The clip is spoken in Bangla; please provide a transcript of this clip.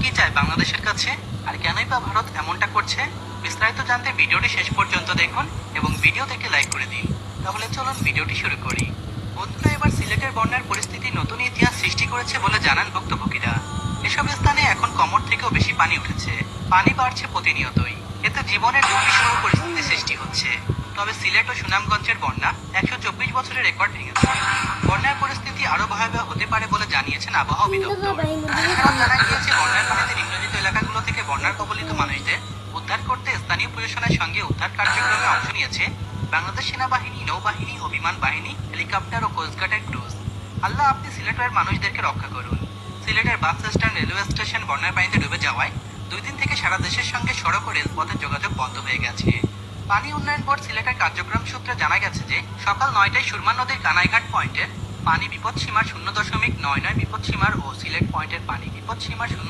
কি চায় বাংলাদেশের কাছে, আর কেনই বা ভারত এমনটা করছে? বিস্তারিত জানতে ভিডিওটি শেষ পর্যন্ত দেখুন এবং ভিডিও দেখে লাইক করে দিন। তাহলে চলুন ভিডিওটি শুরু করি। বন্ধুরা, এবার সিলেটের বন্যার পরিস্থিতি নতুন ইতিহাস সৃষ্টি করেছে বলে জানান ভুক্তভোগীরা। এসব স্থানে এখন কমর থেকেও বেশি পানি উঠেছে, পানি বাড়ছে প্রতিনিয়তই। এতে জীবনের দুর্বিষহ পরিস্থিতি সৃষ্টি হচ্ছে। তবে সিলেট ও সুনামগঞ্জের বন্যা 124 বছরের রেকর্ড ভেঙেছে। বন্যার পরিস্থিতি আরো ভয়াবহ হতে পারে বলে জানিয়েছেন আবহাওয়া অধিদপ্তর। এছাড়াও জানা গিয়েছে, বন্যার পানিতে নিম্নলিখিত এলাকাগুলো থেকে বন্যার কবলিত মানুষদের উদ্ধার করতে স্থানীয় প্রশাসনের সঙ্গে উদ্ধার কার্যক্রমে অংশ নিয়েছে বাংলাদেশ সেনাবাহিনী, নৌবাহিনী ও বিমান বাহিনী, হেলিকপ্টার ও কোস্টগার্ডের ক্রুজ। আল্লাহ আপনি সিলেটের মানুষদেরকে রক্ষা করুন। সিলেটের বাস স্ট্যান্ড, রেলওয়ে স্টেশন বন্যার পানিতে ডুবে যাওয়ায় 2 দিন থেকে সারা দেশের সঙ্গে সড়ক ও রেলপথের যোগাযোগ বন্ধ হয়ে গেছে। পানি উন্নয়ন বোর্ড সিলেটের কার্যক্রম সূত্রে জানা গেছে যে সকাল 9টায় সুরমা নদীর কানাইঘাট পয়েন্টের পানি বিপদসীমার 0.99 বিপদসীমার ও সিলেট পয়েন্টের পানি বিপদসীমার 0